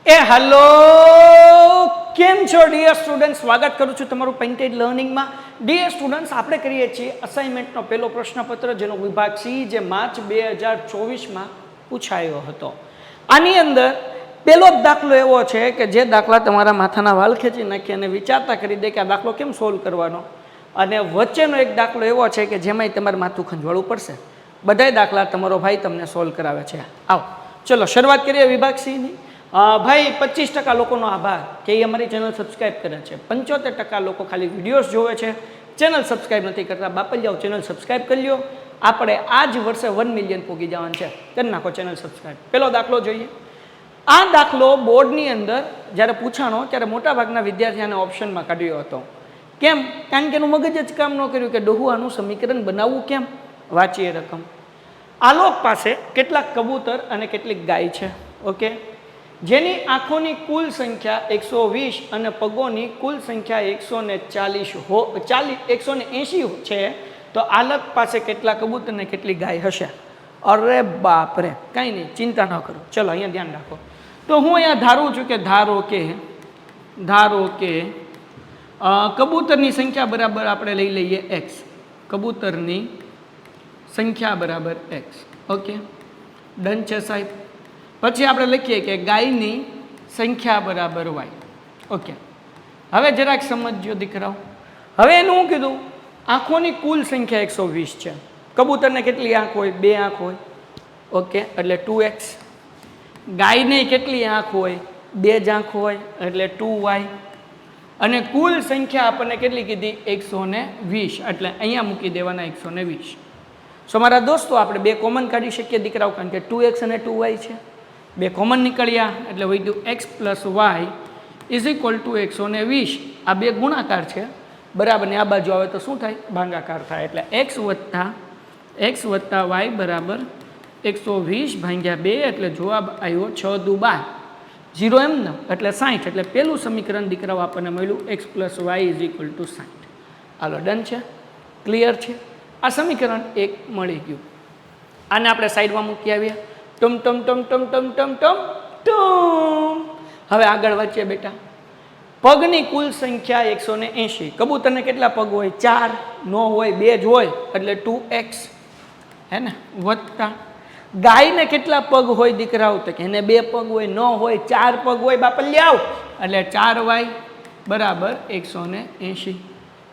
એ hello, કેમ છો dear student? સ્વાગત કરું છું તમારું પેઇન્ટેડ લર્નિંગમાં. ડિયર સ્ટુડન્ટ્સ, આપણે કરીએ છીએ અસાઇનમેન્ટનો પહેલો પ્રશ્નપત્ર, જેનો વિભાગ સી, જે માર્ચ 2024માં પૂછાયો હતો. આની અંદર પહેલો જ દાખલો એવો છે કે જે દાખલા તમારા માથાના વાળ ખેંચી નાખી અને વિચારતા કરી દે કે આ દાખલો કેમ સોલ્વ કરવાનો. અને વચ્ચેનો એક દાખલો એવો છે કે જેમાંય તમારે માથું ખંજવાળવું પડશે. બધાય દાખલા તમારો ભાઈ તમને સોલ્વ કરાવે છે. આવો ચલો શરૂઆત કરીએ વિભાગ સીની. ભાઈ 25% લોકોનો આભાર કે એ અમારી ચેનલ સબસ્ક્રાઈબ કરે છે. 75% લોકો ખાલી વિડીયોઝ જોવે છે, ચેનલ સબસ્ક્રાઈબ નથી કરતા. બાપલ જાઓ, ચેનલ સબસ્ક્રાઈબ કરી લ્યો. આપણે આ જ વર્ષે 1 મિલિયન પૂગી જવાનું છે. કરી નાખો ચેનલ સબસ્ક્રાઈબ. પહેલો દાખલો જોઈએ. આ દાખલો બોર્ડની અંદર જ્યારે પૂછાણો ત્યારે મોટાભાગના વિદ્યાર્થીઓને ઓપ્શનમાં કાઢ્યો હતો. કેમ? કારણ કે એનું મગજ જ કામ ન કર્યું કે ડોહુ આનું સમીકરણ બનાવવું કેમ. વાંચીએ રકમ. આલોક પાસે કેટલાક કબૂતર અને કેટલીક ગાય છે. ઓકે, જેની આંખોની કુલ સંખ્યા 120 અને પગોની કુલ સંખ્યા 180 છે, તો આલક પાસે કેટલા કબૂતર અને કેટલી ગાય હશે? અરે બાપ રે, કાંઈ નહીં, ચિંતા ન કરો. ચલો અહીંયા ધ્યાન રાખો. તો હું અહીંયા ધારું છું કે ધારો કે કબૂતરની સંખ્યા બરાબર આપણે લઈ લઈએ x. કબૂતરની સંખ્યા બરાબર x. ઓકે, ડન છે સાહેબ. પછી આપણે લખીએ કે ગાયની સંખ્યા બરાબર y. ઓકે, હવે જરાક સમજજો દીકરાઓ. હવે એનું શું કીધું? આંખોની કુલ સંખ્યા 120 છે. કબૂતરને કેટલી આંખ હોય? 2 આંખ હોય. ઓકે, એટલે 2x. ગાયને કેટલી આંખ હોય? 2 જ આંખ હોય, એટલે 2y. અને કુલ સંખ્યા આપણને કેટલી કીધી? 120. એટલે અહીંયા મૂકી દેવાના 120. સો મારા દોસ્તો, આપણે 2 કોમન કાઢી શકીએ દીકરાઓ, કારણ કે 2x અને 2y છે. 2 કોમન નીકળ્યા એટલે વધ્યું x + y = 120. આ 2 ગુણાકાર છે, બરાબર. ને આ બાજુ આવે તો શું થાય? ભાગાકાર થાય. એટલે x વત્તા y બરાબર 120/2. એટલે જવાબ આવ્યો 6 દુ 12, 0 એમ ને, એટલે 60. એટલે પહેલું સમીકરણ દીકરાઓ આપણને મળ્યું x + y = 60. હાલો, ડન છે, ક્લિયર છે. આ સમીકરણ 1 મળી ગયું. આને આપણે સાઈડમાં મૂકી આવ્યા. ટમ. હવે આગળ વધીએ બેટા. પગની કુલ સંખ્યા 180. કબૂતરને કેટલા પગ હોય? 4. નો હોય, 2 જ હોય, એટલે 2x, હે ને, વત્તા ગાયને કેટલા પગ હોય દીકરાઓ? તો કે એને 2 પગ હોય. ન હોય, 4 પગ હોય. બાપા લ્યાવ, એટલે 4y બરાબર 180.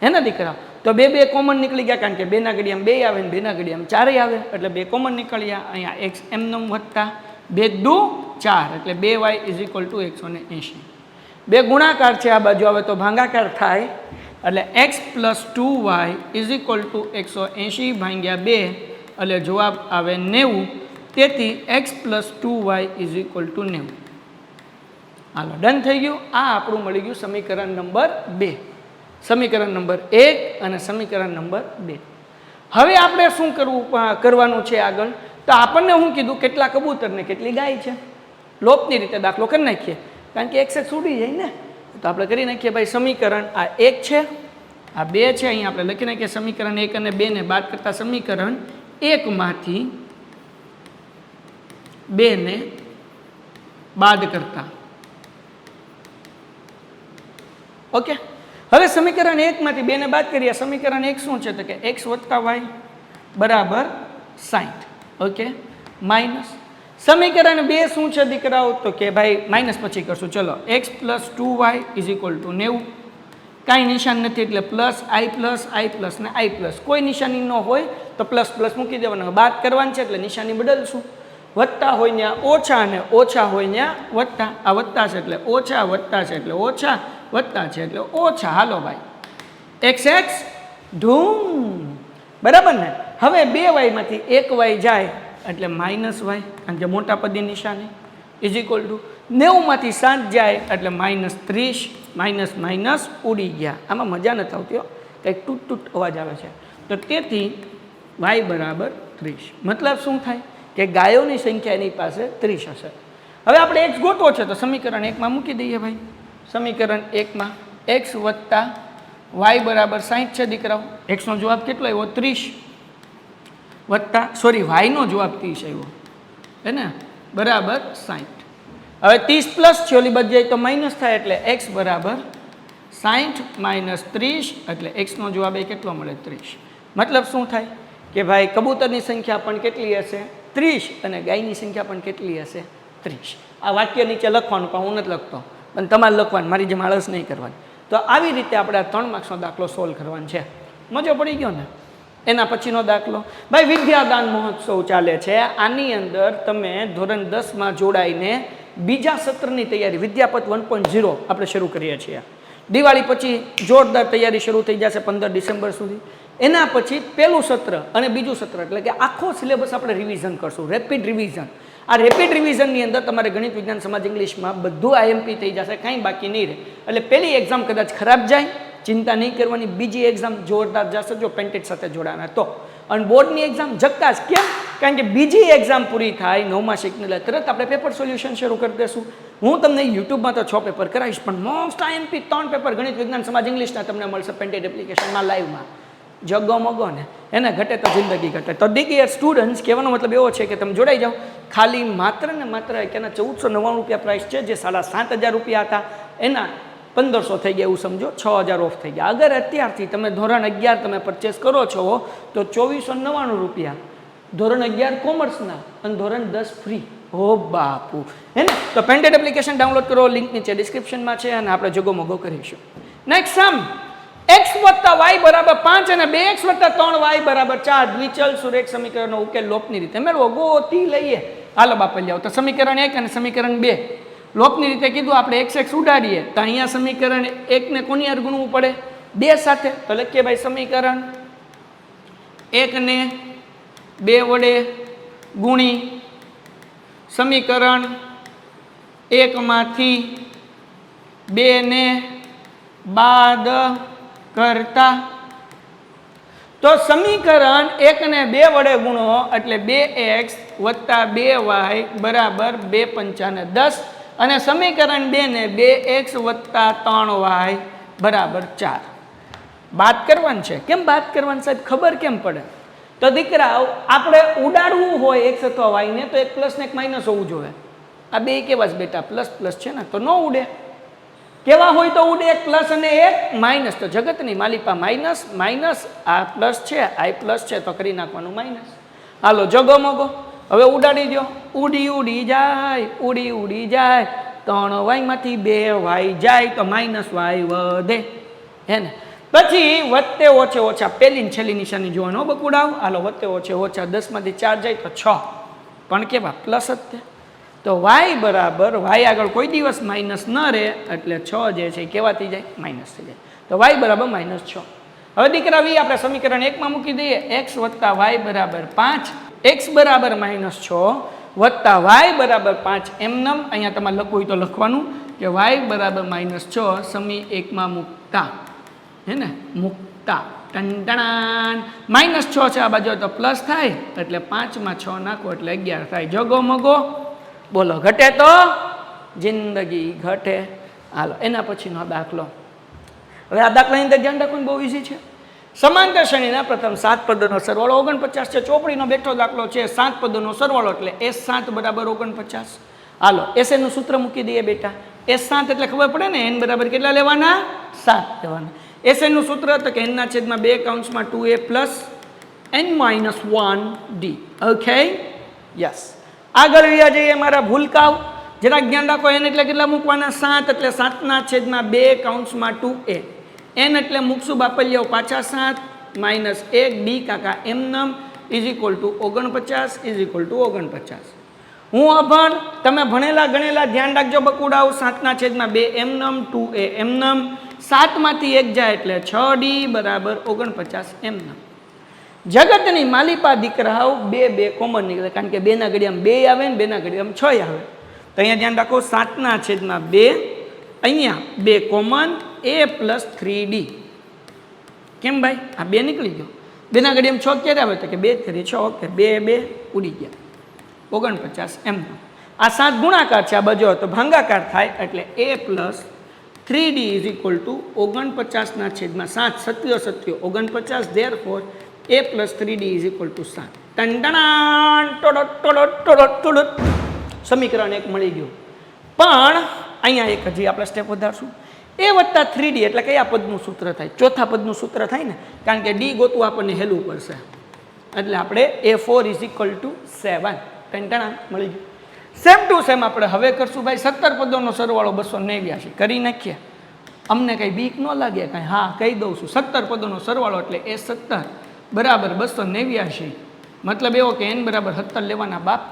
હે ને દીકરા? તો 2 કોમન નીકળી ગયા, કારણ કે 2 ના ઘડિયામાં 2 આવે ને 2 ના ઘડિયામાં 4 આવે, એટલે 2 કોમન નીકળ્યા. અહીંયા x એમનેમ વત્તા 2 દુ 4, એટલે 2y = 180. 2 ગુણાકાર છે, આ બાજુ આવે તો ભાગાકાર થાય, એટલે x + 2y = 180/2, એટલે જવાબ આવે 90. તેથી x + 2y = 90. હાલો, ડન થઈ ગયું. આ આપણું મળી ગયું સમીકરણ નંબર 2. સમીકરણ નંબર 1 અને સમીકરણ નંબર 2. હવે આપણે શું કરવાનું છે આગળ? તો આપણને શું કીધું? કેટલા કબૂતર ને કેટલી ગાય છે. લોપની રીતે દાખલો કરી નાખીએ, કારણ કે x ઉડી જાય ને. તો આપણે કરી નાખીએ ભાઈ. સમીકરણ આ 1 છે, આ 2 છે. અહીંયા આપણે લખી નાખીએ સમીકરણ 1 અને 2 ને બાદ કરતા સમીકરણ 1 માંથી 2 ને બાદ કરતા. ઓકે, હવે સમીકરણ 1 માંથી 2 ને બાદ કરીએ. સમીકરણ 1 શું છે? તો કે x + y બરાબર 60. ઓકે, માઇનસ સમીકરણ 2 શું છે દીકરાઓ? તો કે ભાઈ માઇનસ પછી કરશું. ચલો, x + 2y = 90. કાંઈ નિશાન નથી, એટલે +i ને i+. કોઈ નિશાની ન હોય તો પ્લસ મૂકી દેવાના. બાદ કરવાની છે એટલે નિશાની બદલશું. વત્તા હોય ત્યાં ઓછા, અને ઓછા હોય ત્યાં વત્તા. આ વત્તા છે એટલે ઓછા, વત્તા છે એટલે ઓછા, વત્તા છે એટલે ઓછા. હાલો ભાઈ, x ધૂમ, બરાબર ને. હવે 2y માંથી 1y જાય એટલે -y, કારણ કે મોટા પદની નિશાની = 90 માંથી 7 જાય એટલે -30. માઇનસ ઉડી ગયા. આમાં મજા નથી આવતી હો, કંઈક તૂટ અવાજ આવે છે. તો તેથી y બરાબર 30. મતલબ શું થાય? કે ગાયોની સંખ્યા એની પાસે 30 હશે. હવે આપણે x ગોતવો છે, તો સમીકરણ 1 માં મૂકી દઈએ ભાઈ. સમીકરણ 1 માં x વત્તા y બરાબર 60 છે દીકરાઓ. x નો જવાબ કેટલો આવ્યો? 30. વત્તા y નો જવાબ 30 આવ્યો, હે ને, બરાબર 60. હવે 30 પ્લસ છે ઓલી બધી જાય તો માઇનસ થાય એટલે x બરાબર 60 માઇનસ 30 એટલે x નો જવાબ એ કેટલો મળે 30. મતલબ શું થાય કે ભાઈ કબૂતરની સંખ્યા પણ કેટલી હશે 30 અને ગાયની સંખ્યા પણ કેટલી હશે 30. આ વાક્ય નીચે લખવાનું પણ હું નથી લખતો, પણ તમારે લખવાનું, મારી જેમ આળસ નહીં કરવાની. તો આવી રીતે આપણે આ 3 માર્ક્સનો દાખલો સોલ્વ કરવાનો છે. મજો પડી ગયો ને? એના પછીનો દાખલો, ભાઈ વિદ્યાદાન મહોત્સવ ચાલે છે. આની અંદર તમે ધોરણ 10માં જોડાઈને બીજા સત્રની તૈયારી વિદ્યાપત 1.0 આપણે શરૂ કરીએ છીએ. દિવાળી પછી જોરદાર તૈયારી શરૂ થઈ જશે 15 ડિસેમ્બર સુધી. એના પછી પહેલું સત્ર અને બીજું સત્ર એટલે કે આખો સિલેબસ આપણે રિવિઝન કરશું, રેપિડ રિવિઝન. આ રેપિડ રિવિઝનની અંદર તમારે ગણિત, વિજ્ઞાન, સમાજ, ઇંગ્લિશમાં બધું આઈએમપી થઈ જશે, કાંઈ બાકી નહીં રહે. એટલે પહેલી એક્ઝામ કદાચ ખરાબ જાય, ચિંતા નહીં કરવાની. બીજી એક્ઝામ જોરદાર જશે જો પેન્ટેડ સાથે જોડાના તો. અને બોર્ડની એક્ઝામ જક્કાશ. કેમ? કારણ કે બીજી એક્ઝામ પૂરી થાય 9મા શિક્ષણ તરત આપણે પેપર સોલ્યુશન શરૂ કરી દઈશું. હું તમને યુટ્યુબમાં તો 6 પેપર કરાવીશ, પણ મોસ્ટ આઈએમપી 3 પેપર ગણિત, વિજ્ઞાન, સમાજ, ઇંગ્લિશના તમને મળશે પેન્ટેડ એપ્લિકેશનમાં લાઈવમાં. જગો મગો ને એને ઘટે તો જિંદગી ઘટે. તો ડિયર સ્ટુડન્ટ્સ, કહેવાનો મતલબ એવો છે કે તમે જોડાઈ જાઓ. ખાલી માત્ર ને માત્ર એના 1499 રૂપિયા પ્રાઇસ છે, જે 7,500 રૂપિયા હતા એના 1500 થઈ ગયા એવું સમજો, 6000 ઓફ થઈ ગયા. અગર અત્યારથી તમે ધોરણ 11 તમે પરચેસ કરો છો તો 2499 રૂપિયા ધોરણ 11 કોમર્સના અને ધોરણ 10 ફ્રી. ઓ બાપુ, હે ને? તો પેન્ટેડ એપ્લિકેશન ડાઉનલોડ કરો, લિંક નીચે ડિસ્ક્રિપ્શનમાં છે, અને આપણે જગો મગો કરીશું. નેક્સ્ટ સમ, x + y = 5 અને 2x + 3y = 4 દ્વિચલ સુરેખ સમીકરણનો ઉકેલ લોપની રીતે મેળવો. ગોતી લઈએ. હાલો બાપા લ્યાવો. તો સમીકરણ 1 અને સમીકરણ 2 લોપની રીતે કીધું આપણે x ઉડાડીએ તો અહીંયા સમીકરણ 1 ને કોની હારે ગુણવું પડે? 2 સાથે. તો લખીએ ભાઈ સમીકરણ 1 ને 2 વડે ગુણી સમીકરણ 1 માંથી 2 ને બાદ કરતા. તો સમીકરણ 1 ને 2 વડે ગુણો એટલે 2x + 2y = 2 × 5 = 10 અને સમીકરણ 2 ને 2x + 3y = 4. બાદ કરવાનું છે. કેમ બાદ કરવાનું સાહેબ? ખબર કેમ પડે? તો દીકરાઓ, આપણે ઉડાડવું હોય x અથવા y ને તો એક પ્લસ ને એક માઇનસ હોવું જોઈએ. આ બે કેવા છે બેટા? પ્લસ પ્લસ છે ને, તો ન ઉડે. કેવા હોય તો ઉડે? એક પ્લસ અને એક માઇનસ. તો જગતની માલિપા માઇનસ માઇનસ, આ પ્લસ છે, આ પ્લસ છે, તો કરી નાખવાનું માઇનસ. હાલો જગો મગો, હવે ઉડાડી દો. ઉડી ઉડી જાય, ઉડી ઉડી જાય, 3y માંથી 2y જાય તો -y વધે, હે ને? પછી વત્તે ઓછે ઓછા પહેલી છેલ્લી નિશાની જોવાનો બકુડાવ. હાલો વત્તે ઓછે ઓછા 10 માંથી 4 જાય તો 6, પણ કેવા? પ્લસ જ તે. તો y બરાબર, y આગળ કોઈ દિવસ માઇનસ ન રહે એટલે 6 જે છે કેવા થઈ જાય? માઇનસ થઈ જાય. તો y બરાબર -6. હવે દીકરા વી આપણે સમીકરણ 1 માં મૂકી દઈએ. x + y = 5, x બરાબર -6 વત્તા y બરાબર 5. એમનેમ અહીંયા તમારે લખવું હોય તો લખવાનું કે y બરાબર -6 સમી 1 માં મૂકતા, હે ને? મૂકતા ટંટણાન -6 છે આ બાજુ તો પ્લસ થાય એટલે 5 માં 6 નાખો એટલે 11 થાય. જગો મગો બોલો, ઘટે તો જિંદગી ઘટે. હાલો એના પછીનો દાખલો. હવે આ દાખલાની અંદર ધ્યાન રાખવાનું બહુ ઇઝી છે. સમાંતર શ્રેણીના પ્રથમ 7 પદોનો સરવાળો 49 છે. ચોપડીનો બેઠો દાખલો છે. 7 પદોનો સરવાળો એટલે S7 = 49. હાલો એસ નું સૂત્ર મૂકી દઈએ બેટા. S7 એટલે ખબર પડે ને, n બરાબર કેટલા લેવાના? 7 લેવાના. એસ નું સૂત્ર તો કે n ના છેદમાં 2 કૌંસમાં 2a + n - 1d. Okay, yes. આગળ રહ્યા જઈએ મારા ભૂલકાઓ, જરાક ધ્યાન રાખો. n એટલે કેટલા મૂકવાના? 7 એટલે 7 ના છેદમાં 2 કૌંસમાં 2a. n એટલે મૂકશું બાપલિયાઓ પાછા 7 -1 d કાકા એમનમ = 49 = 49. હું અભણ, તમે ભણેલા ગણેલા ધ્યાન રાખજો બકુડાઓ. 7 ના છેદમાં 2 એમનમ, 2a એમનમ, 7 માંથી 1 જાય એટલે 6d = 49 એમનમ. જગતની માલિપા દીકરાઓ 2 કોમન નીકળે, કારણ કે 2 ના ઘડિયામાં 2 આવે ને 2 ના ઘડિયામાં 6 આવે. તો અહીંયા ધ્યાન રાખો. 7 ના છેદમાં 2, અહીંયા 2 કોમન, a + 3d. કેમ ભાઈ? આ 2 નીકળી ગયો. 2 ના ઘડિયામાં 6 ક્યારે આવે? તો કે 2 × 3 = 6. ઓકે, 2 ઉડી ગયા, 49 એમ. આ 7 ગુણાકાર છે, આ બાજુ તો ભાંગાકાર થાય એટલે a + 3d = 49 ના છેદમાં 7. 7 49, therefore a + 3d = 7. ટંટણાન ટોડો ટોડો ટોડો ટોડો. સમીકરણ 1 મળી ગયું. પણ અહીંયા એક હજી આપણે સ્ટેપ વધારશું. એ વત્તા 3D એટલે કયા પદનું સૂત્ર થાય? ચોથા પદનું સૂત્ર થાય ને, કારણ કે ડી ગોતવું આપણને હેલું પડશે. એટલે આપણે A4 = 7 ટંટણા મળી ગયું. સેમ ટુ સેમ આપણે હવે કરશું ભાઈ 17 પદોનો સરવાળો 289 કરી નાખીએ. અમને કંઈ બીક ન લાગે કાંઈ? હા, કહી દઉં છું. 17 પદોનો સરવાળો એટલે A17 બરાબર 289. મતલબ એવો કે n બરાબર 17 લેવાના બાપ.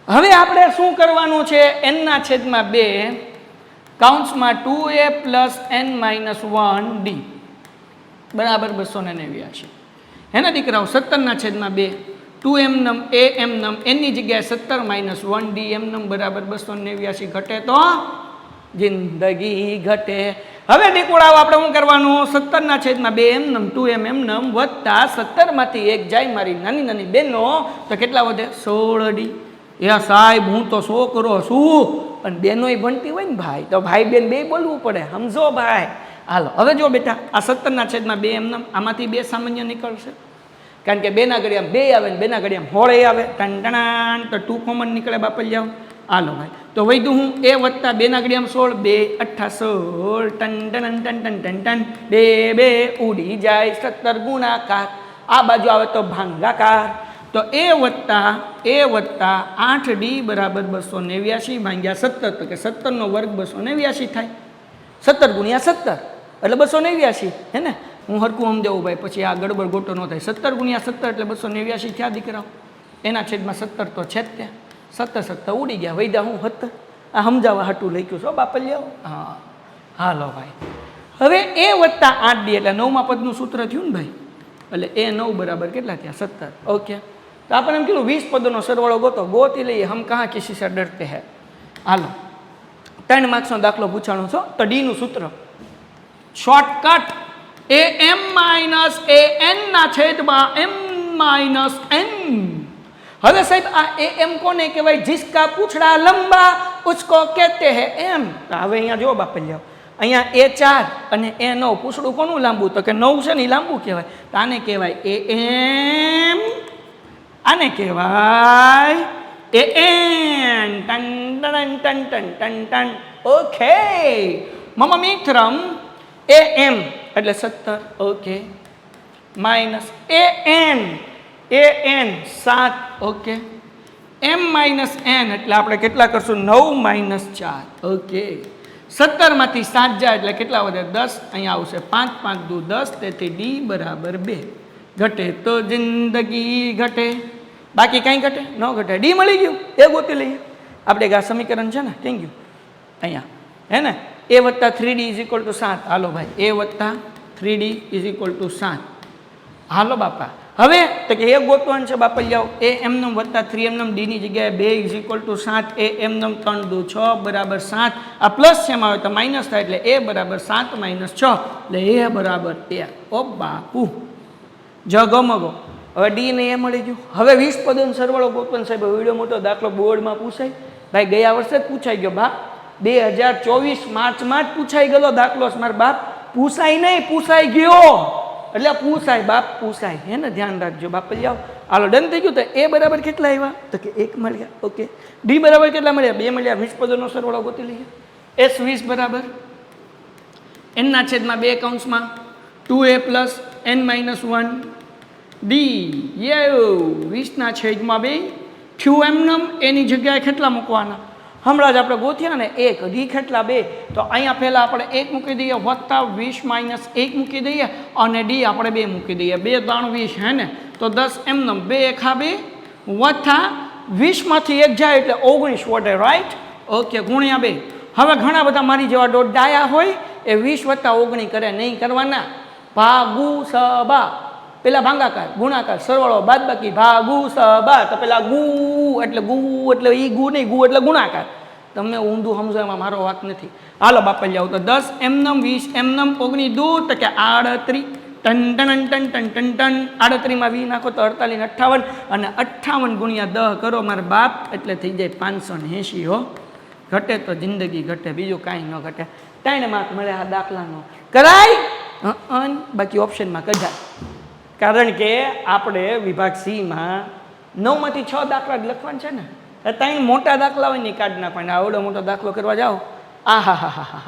હવે આપણે શું કરવાનું છે? n/2 કૌંસમાં 2a + n-1d બરાબર 289. એના દીકરાઓ 17/2 2m નમ a m નમ એની જગ્યાએ 17 - 1d m નમ બરાબર 289 ઘટે તો જિંદગી ઘટે. હવે દીકરાઓ આપણે શું કરવાનું? 17/2 m નમ 2m m નમ વત્તા 17 માંથી 1 જાય મારી નાની નાની બેનો તો કેટલા વધે? 16d. એ સાહેબ હું તો છોકરો છું, પણ બેનોય ભણતી હોય ને ભાઈ, તો ભાઈ બેન બે બોલવું પડે, સમજો ભાઈ. હાલો હવે જો બેટા, આ 17/2 m નમ આમાંથી 2 સામાન્ય નીકળશે, કારણ કે 2 ના ઘડિયામાં 2 આવે ને 2 ના ઘડિયામાં 16 આવે. ટન તો 2 કોમન નીકળે બાપલ જાવ. હાલો ભાઈ, તો વૈધું હું a વત્તા 2 ના ઘડિયામાં 16 2 8 16 ton ton ton ton ton ton 2 2 ઉડી જાય 17 ગુણાકાર. આ બાજુ આવે તો ભાંગાકાર. તો a વત્તા 8d બરાબર 289 ભાગ્યા 17, તો કે 17 નો વર્ગ 289 થાય. 17 ગુણ્યા 17 એટલે 289 હે ને? હું હરખું સમજાવું ભાઈ, પછી આ ગડબડ ગોટો ન થાય. 17 ગુણ્યા 17 એટલે 289 થયા દીકરાઓ. એના છેદમાં 17 તો છે જ ત્યાં. 17 ઉડી ગયા, વૈદા હું 17. આ સમજાવવા હાટું લખ્યું છો બાપલિયાઓ. હા હાલો ભાઈ, હવે a વત્તા 8d એટલે 9મા પદનું સૂત્ર થયું ને ભાઈ. એટલે એ 9 બરાબર કેટલા થયા? 17. ઓકે, તો આપણે એમ કીધું 20 પદોનો સરવાળો ગોતી લઈએ. હમ કહા કિસી સે ડરતે હે. હાલો, 3 માર્ક્સનો દાખલો પૂછાણો છો, તો ડી નું સૂત્ર શોર્ટકટ am - an ના છેદમાં m - n. હવે સાહેબ આ am કોને કહેવાય? જિસકા પૂછડા લંબા ઉસકો કહેતે હે m. તો હવે અહીંયા જો બાપલ જાઓ, અહીંયા A4 અને A9 પૂછડું કોનું લાંબુ? તો કે 9 છે ને લાંબુ કહેવાય. તો આને કહેવાય am, આને કહેવાય an. Ton ton ton ton ton ton. Okay મમ મિત્રમ am એટલે 17. Okay, minus an 7. Okay, m - n એટલે આપણે કેટલા કરશું? 9 - 4. ઓકે, 17 માંથી 7 જાય એટલે કેટલા વધે? 10. અહીંયા આવશે 5 5 દુ 10, તેથી d બરાબર 2. ઘટે તો જિંદગી ઘટે, બાકી કાંઈ ઘટે ન ઘટે. ડી મળી ગયું, એ ગોતી લઈએ આપણે. આ સમીકરણ છે ને, થેન્ક યુ. અહીંયા હે ને, a વત્તા 3d = 7. હાલો ભાઈ, a વત્તા 3d = 7. હાલો બાપા, હવે તો કે એ ગોતવાનું છે બાપા. જાઓ, a m નમ વત્તા 3m નમ d ની જગ્યાએ 2 = 7. a m નમ 3 દુ 6 બરાબર 7. આ પ્લસ છે એમાં આવે તો માઇનસ થાય, એટલે a બરાબર 7 - 6 એટલે a બરાબર 1. ઓ બાપુ જગમગો. હવે ડી ને એ મળી ગયું. હવે 20 પદોનો સરવાળો ગોતવાનો સાહેબ વિડીયો મોટો દાખલો બોર્ડમાં પૂછાય ભાઈ. ગયા વર્ષે જ પૂછાઈ ગયો બાપ, 2024 માર્ચમાં જ પૂછાઈ ગયેલો દાખલો. મારા બાપ પૂછાય નહીં, પૂછાઈ ગયો. એટલે પૂછાય બાપ, પૂછાય હે ને, ધ્યાન રાખજો બાપ. જાઓ, હાલો ડન થઈ ગયું. તો એ બરાબર કેટલા આવ્યા? તો કે 1 મળ્યા. ઓકે, ડી બરાબર કેટલા મળ્યા? 2 મળ્યા. 20 પદોનો સરવાળો ગોતી લઈએ. s 20 બરાબર n/2 કૌંસમાં 2a + n-1 d. 20/2 થયું એમ નમ. એની જગ્યાએ કેટલા મૂકવાના? હમણાં જ આપણે ગોત્યા ને 1. ડી કેટલા? 2. તો અહીંયા પહેલાં આપણે 1 મૂકી દઈએ, વત્તા 20 - 1 મૂકી દઈએ, અને ડી આપણે 2 મૂકી દઈએ. 2 × 3 20 હે ને, તો 10 એમ નમ. 2 × 2 વત્તા 20 માંથી 1 જાય એટલે 19 વટે. રાઈટ? ઓકે, ગુણ્યા 2. હવે ઘણા બધા મારી જેવા દોઢ ડાયા હોય એ 20 વત્તા 19 કરે, નહીં કરવાના. ભાગુ સબા, પેલા ભાંગાકાર, ગુણાકાર, સરવાળો, બાદબાકી, ભાગુ સબા. તો પેલા ગુ એટલે ઈ ગુ નહીં, ગુ એટલે ગુણાકાર. તમને ઊંધું સમજો, એમાં મારો વાક નથી. હાલો બાપા જાઓ, તો 10 એમ નમ 20 એમ નમ 19 દૂ તો કે 38. Ton ton ton ton ton ton 38 માં 20 નાખો તો 48 58, અને 58 ગુણ્યા 10 કરો મારા બાપ, એટલે થઈ જાય 580. હો, ઘટે તો જિંદગી ઘટે, બીજું કાંઈ ન ઘટે. 3 માર્ક મળે આ દાખલાનો. કરાય? બાકી ઓપ્શનમાં કઢાય. કારણ કે આપણે વિભાગ C માં 9 માંથી 6 દાખલા જ લખવાના છે ને. ત્યાં મોટા દાખલા હોય ને કાઢ નાખવાના. આવડો મોટો દાખલો કરવા જાઓ, આ હા હા હા હા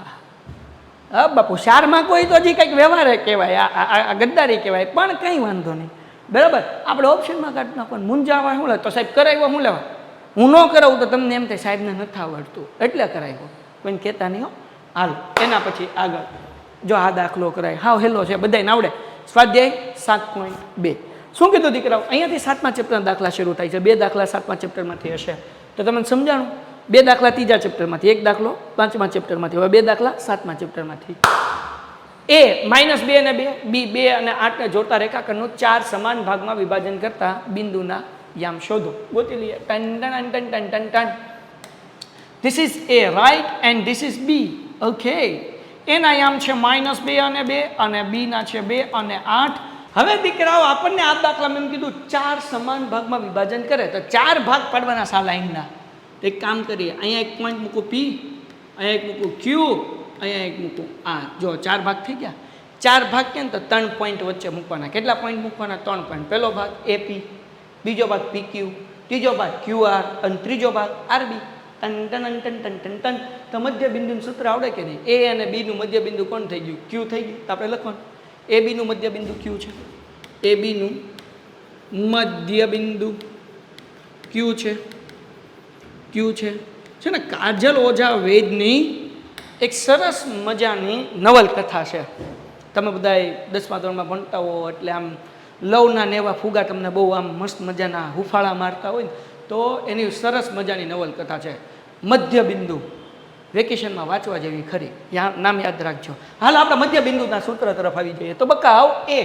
હા બાપુ, શારમાં કોઈ તો હજી કંઈક વ્યવહાર કહેવાય, આ ગદ્દારી કહેવાય, પણ કંઈ વાંધો નહીં, બરાબર. આપણે ઓપ્શનમાં કાઢી નાખવાનું. મૂંઝાવા શું લે તો સાહેબ કરાવ્યો શું લેવા? હું ન કરાવું તો તમને એમ થાય સાહેબને નથી આવડતું એટલે કરાવ્યો, કોઈને કહેતા નહીં હો. હાલો એના પછી આગળ જો આ દાખલો કરાય, હાવ હેલો છે, બધાને આવડે. સ્વાધ્યાય 7.2 શું કીધું દીકરાઓ? અહીંયાથી 7મા ચેપ્ટરના દાખલા શરૂ થાય છે. 2 દાખલા 7મા ચેપ્ટરમાંથી હશે તો તમને સમજાણું. 2 દાખલા 3જા ચેપ્ટરમાંથી, 1 દાખલો 5મા ચેપ્ટરમાંથી, હવે 2 દાખલા 7મા ચેપ્ટરમાંથી. A -2 અને 2, B 2 અને 8 ને જોડતા રેખાખંડનું 4 સમાન ભાગમાં વિભાજન કરતા બિંદુના યામ શોધો. ગોતી લઈએ. Ton ton ton ton ton ton. This is A, right? And this is B. Okay. એના યામ છે -2 અને 2 અને B ના છે 2 અને 8. હવે દીકરાઓ આપણને આ દાખલામાં એમ કીધું 4 સમાન ભાગમાં વિભાજન કરે તો 4 ભાગ પાડવાના સા લાઈનના. તો એક કામ કરીએ, અહીંયા એક પોઈન્ટ મૂકું P, અહીંયા એક મૂકું Q, અહીંયા એક મૂકું R. જો 4 ભાગ થઈ ગયા. 4 ભાગ કેમ તો 3 પોઈન્ટ વચ્ચે મૂકવાના. કેટલા પોઈન્ટ મૂકવાના? 3 પોઈન્ટ. પહેલો ભાગ AP, બીજો ભાગ PQ, ત્રીજો ભાગ QR અને ત્રીજો ભાગ RB. Ton ton ton ton ton ton. તો મધ્ય બિંદુનું સૂત્ર આવડે કે નહીં? A અને B નું મધ્ય બિંદુ કોણ થઈ ગયું? Q થઈ ગયું. તો આપણે લખવાનું AB નું મધ્ય બિંદુ Q છે. AB નું મધ્ય બિંદુ Q છે. Q છે ને કાજલ ઓઝા વૈદની એક સરસ મજાની નવલકથા છે. તમે બધાય 10મા ધોરણમાં ભણતા હો એટલે આમ લવના ને એવા ફુગા તમને બહુ આમ મસ્ત મજાના હુફાળા મારતા હોય ને તો એની સરસ મજાની નવલકથા છે મધ્ય બિંદુ. વેકેશનમાં વાંચવા જેવી ખરી, નામ યાદ રાખજો. હાલ આપણે મધ્ય બિંદુના સૂત્ર તરફ આવી જઈએ. તો બકાવ A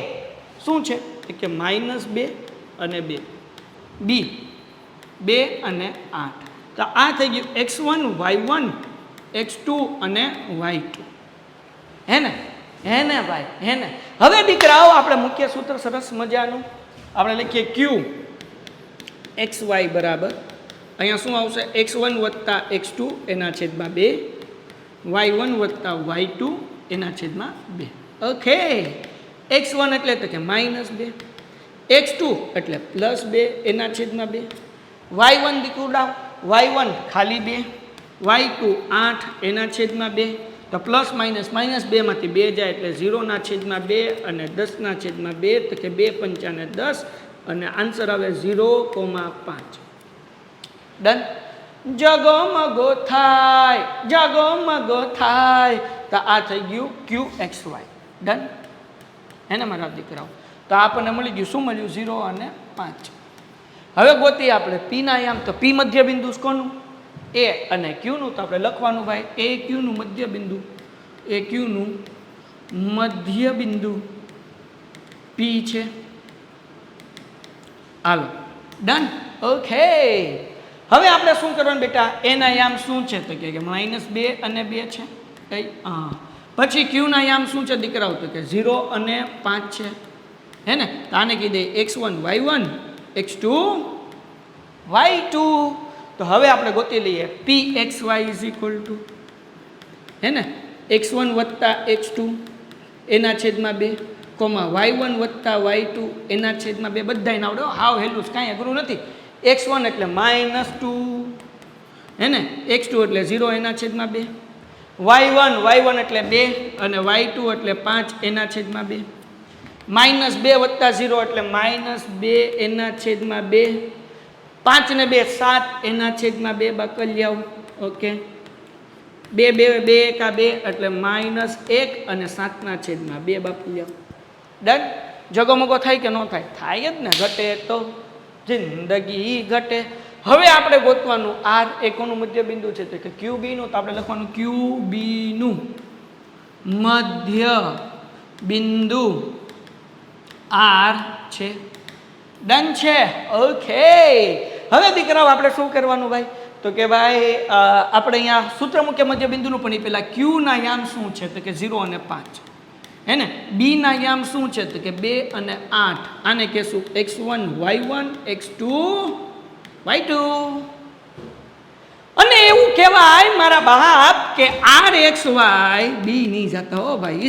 શું છે કે -2 અને 2, B 2 અને 8. તો આ થઈ ગયું x1 y1 x2 અને y2. હે ને ભાઈ, હે ને. હવે દીકરાઓ આપણે મુખ્ય સૂત્ર સરસ મજાનું આપણે લખીએ Q xy બરાબર અહીંયા શું આવશે? x1 + x2 એના છેદમાં 2, y1 + y2 એના છેદમાં 2. ઓકે. x1 એટલે તો કે -2, x2 એટલે +2 એના છેદમાં 2, y1 દીકુડા y1 ખાલી 2, y2 8 એના છેદમાં 2. તો પ્લસ માઇનસ -2 માંથી 2 જાય એટલે 0 ના છેદમાં 2 અને 10 ના છેદમાં 2, તો કે 2 પંચાને 10 અને આન્સર આવે 0,5. ડન. જગમગો થાય. તો આ થઈ ગયું QXY. ડન. એને મારા દીકરાઓ તો આપણને મળી ગયું. શું મળ્યું? 0 અને 5. હવે ગોતી આપણે P ના યામ. તો P મધ્ય બિંદુ કોનું? A અને Q નું. તો આપણે લખવાનું ભાઈ AQ નું મધ્ય બિંદુ, AQ નું મધ્ય બિંદુ P છે. હાલો ડન. ઓકે. હવે આપણે શું કરવાનું બેટા? એના યામ શું છે? તો કે -2 અને 2 છે. હા. પછી Q ના યામ શું છે દીકરાઓ? તો કે 0 અને 5 છે. હે ને. તો આને કહી દે x1 y1 x2 y2. તો હવે આપણે ગોતી લઈએ PXY = હે ને x1 + x2 એના છેદમાં 2, y1 + y2 એના છેદમાં 2. બધાય આવડે, હાવ હેલું, કાંઈ અઘરું નથી. x1 એટલે -2, હે ને. x2 એટલે 0 એના છેદમાં 2, y1 એટલે 2 અને y2 એટલે 5 એના છેદમાં 2. -2 + 0 એટલે -2 એના છેદમાં 2. 5 ને 2 7 એના છેદમાં 2 બાકલિયાઓ. ઓકે. 2 2 2 1 2 એટલે -1 અને 7 ના છેદમાં 2 બાકલિયાઓ. ડન. જગમગો થાય કે ન થાય? થાય જ ને. ઘટે તો જિંદગી ઘટે. હવે આપણે ગોતવાનું R એ કોનું મધ્ય બિંદુ છે? તો કે QB નું. તો આપણે લખવાનું QB નું મધ્ય બિંદુ R છે. ડન છે. ઓકે. હવે દીકરાઓ આપણે શું કરવાનું ભાઈ? તો કે ભાઈ આપણે અહીંયા સૂત્ર મુખ્ય મધ્ય બિંદુનું પણ પહેલાં Q ના યામ શું છે? તો કે 0 અને 5. હે ને. B ના યામ શું છે? તો કે 2 અને 8. આને કહેશું x1 y1 x2 y2. અને એવું કહેવાય મારા બાપ કે RXY B નહીં જતા હો ભાઈ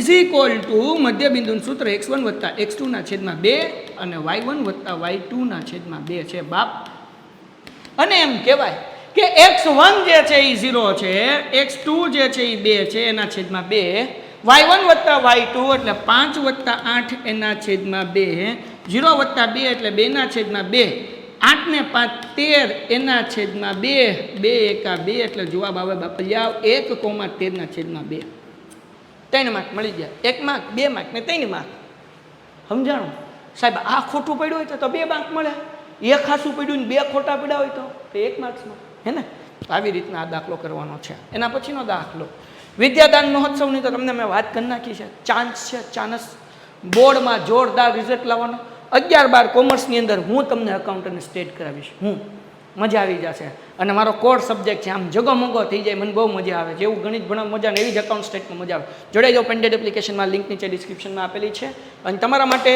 = મધ્ય બિંદુનું સૂત્ર x1 + x2 ના છેદમાં 2 અને y1 + y2 ના છેદમાં 2 છે બાપ. અને એમ કહેવાય કે x1 જે છે એ 0 છે, x2 જે છે એ 2 છે એના છેદમાં 2, y1 વત્તા y2 એટલે 5 વત્તા 8 એના છેદમાં 2, 0 વત્તા 2 એટલે 2 ના છેદમાં 2, 8 ને 5 13 એના છેદમાં 2, 2 એકા 2 એટલે જવાબ આવે બાપલિયા 1,13 ના છેદમાં 2. 3 માર્ક મળી ગયા. 1 માર્ક, 2 માર્ક ને 3 માર્ક. સમજાણું? સાહેબ આ ખોટું પડ્યું હોય તો 2 માર્ક મળે, એક ખાસું પડ્યું ને 2 ખોટા પડ્યા હોય તો 1 માર્ક્સમાં, હે ને? આવી રીતના આ દાખલો કરવાનો છે. એના પછીનો દાખલો વિદ્યાદાન મહોત્સવની તો તમને મેં વાત કરી નાખી છે. ચાન્સ છે, ચાન્સ બોર્ડમાં જોરદાર રિઝલ્ટ લાવવાનો. 11-12 કોમર્સની અંદર હું તમને અકાઉન્ટ અને સ્ટેટ કરાવીશ. મજા આવી જશે. અને મારો કોર સબ્જેક્ટ છે, આમ જગોમગો થઈ જાય, મને બહુ મજા આવે. જેવું ગણિત ભણવા મજા ને એવી જ અકાઉન્ટ સ્ટેટમાં મજા આવે. જોડાઈ જાઓ પેન્ડેડ એપ્લિકેશનમાં, લિંક નીચે ડિસ્ક્રિપ્શનમાં આપેલી છે. અને તમારા માટે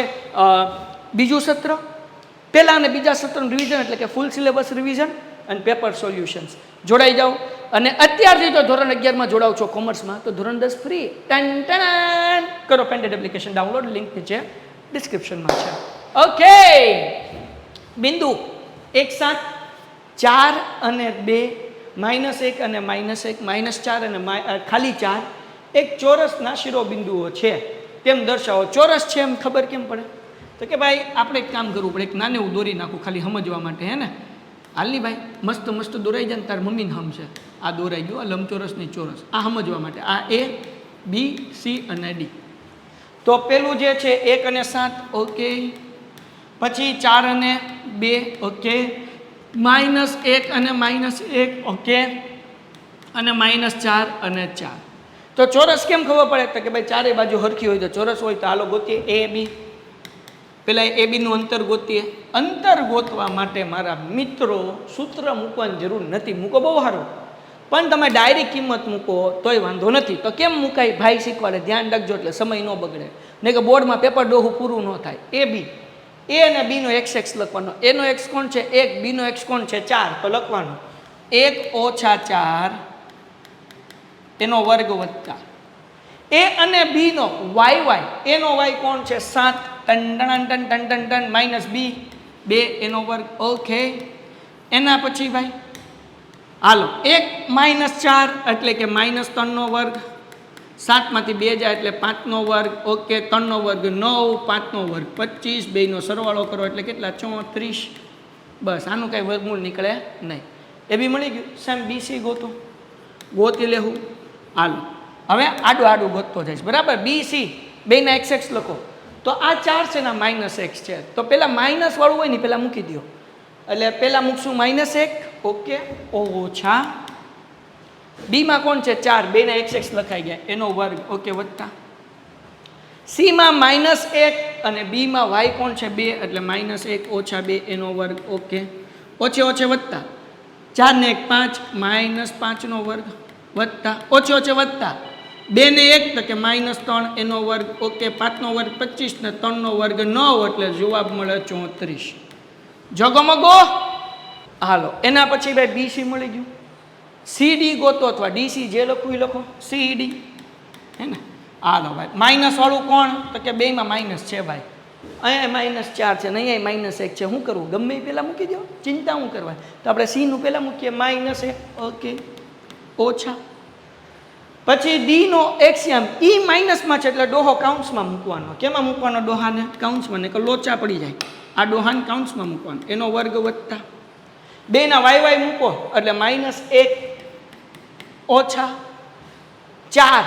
બીજું સત્ર, પહેલા અને બીજા સત્રનું રિવિઝન એટલે કે ફૂલ સિલેબસ રિવિઝન અને પેપર સોલ્યુશન્સ. જોડાઈ જાઓ. અને અત્યારથી જો ધોરણ 11માં જોડાવ છો કોમર્સમાં તો ધોરણ 10 ફ્રી. ટન ટન કરો પેન્ડેડ એપ્લિકેશન ડાઉનલોડ, લિંક નીચે ડિસ્ક્રિપ્શનમાં છે. ઓકે, બિંદુ 1 7 4 અને 2 -1 અને -1 -4 અને ખાલી 4 એક ચોરસના શિરોબિંદુઓ છે તેમ દર્શાવો. ચોરસ છે એમ ખબર કેમ પડે? તો કે ભાઈ આપણે એક કામ કરવું પડે, એક નાને હું દોરી નાખું ખાલી સમજવા માટે, હે ને? હાલની ભાઈ મસ્ત મસ્ત દોરાઈ જાય ને તાર મમ્મીને હમ છે. આ દોરાઈ ગયું, આ લંબચોરસની ચોરસ, આ સમજવા માટે. આ A, B, C અને D. તો પેલું જે છે 1 અને 7, ઓકે. પછી 4 અને 2, ઓકે. -1 અને -1, ઓકે. અને -4 અને 4. તો ચોરસ કેમ ખબર પડે? તો કે ભાઈ ચારે બાજુ હરખી હોય તો ચોરસ હોય. તો હાલો ગોતીએ A, B. પેલા એ બીનું અંતર ગોતીએ. અંતર ગોતવા માટે મારા મિત્રો સૂત્ર મૂકવાની જરૂર નથી. મૂકો બહુ સારું, પણ તમે ડાયરેક્ટ કિંમત મૂકો તોય વાંધો નથી. તો કેમ મુકાય ભાઈ શીખવાડે, ધ્યાન રાખજો એટલે સમય ન બગડે, નહીં કે બોર્ડમાં પેપર ડોહું પૂરું ન થાય. A B, A અને B નો x લખવાનો. A નો x કોણ છે 1, B નો x કોણ છે 4, તો લખવાનું 1 - 4 એનો વર્ગ વત્તા A અને B no y, A no y કોણ છે 7, ton ton ton ton ton minus B 2 એનો વર્ગ, ઓકે. એના પછી ભાઈ હાલો 1 - 4 એટલે કે -3 નો વર્ગ, 7 માંથી 2 જાય એટલે 5 નો વર્ગ, ઓકે. 3 નો વર્ગ 9, 5 નો વર્ગ 25, 2 નો સરવાળો કરો એટલે કેટલા 34. બસ આનું કાંઈ વર્ગમૂળ નીકળે નહીં. એ બી મળી ગયું. સેમ BC ગોતી લેવું. હાલો હવે આડું આડું ગોતતો જઈશ, બરાબર. BC બેના x લખો. તો આ 4 છે ને -x છે, તો પેલા માઇનસ વાળું હોય ને પેલા મૂકી દો. એટલે પેલા મૂકશું -1, ઓકે. ઓછા B માં કોણ છે 4, બેના x લખાઈ ગયા એનો વર્ગ, ઓકે, વત્તા C માં -1 અને B માં y કોણ છે 2 એટલે -1 ઓછા 2 એનો વર્ગ, ઓકે. ઓછે ઓછે વત્તા 4 ને 1 5 -5 નો વર્ગ વત્તા ઓછે ઓછે વત્તા 2 ને 1 તો કે -3 એનો વર્ગ, ઓકે. 5 નો વર્ગ 25 ને 3 નો વર્ગ 9 એટલે જવાબ મળે 34. જગમગો. હાલો એના પછી ભાઈ BC મળી ગયું. CD ગોતો અથવા DC જે લખવું એ લખો, CD, હે ને? હાલો ભાઈ માઇનસ વાળું કોણ? તો કે બેમાં માઇનસ છે ભાઈ. અહીંયા -4 છે ને અહીંયા -1 છે. શું કરવું? ગમે એ પહેલાં મૂકી દો, ચિંતા શું કરવા? તો આપણે C નું પહેલાં મૂકીએ -1, ઓકે. ઓછા પછી D નો એક્સિયમ E માઇનસમાં છે એટલે ડોહો કાઉન્સમાં મૂકવાનો. કેમાં મૂકવાનો? ડોહાને કાઉન્સમાં, ને કે લોચા પડી જાય. આ ડોહાને કાઉન્સમાં મૂકવાનો, એનો વર્ગ વત્તા 2 ના y મૂકો એટલે -1 ઓછા 4,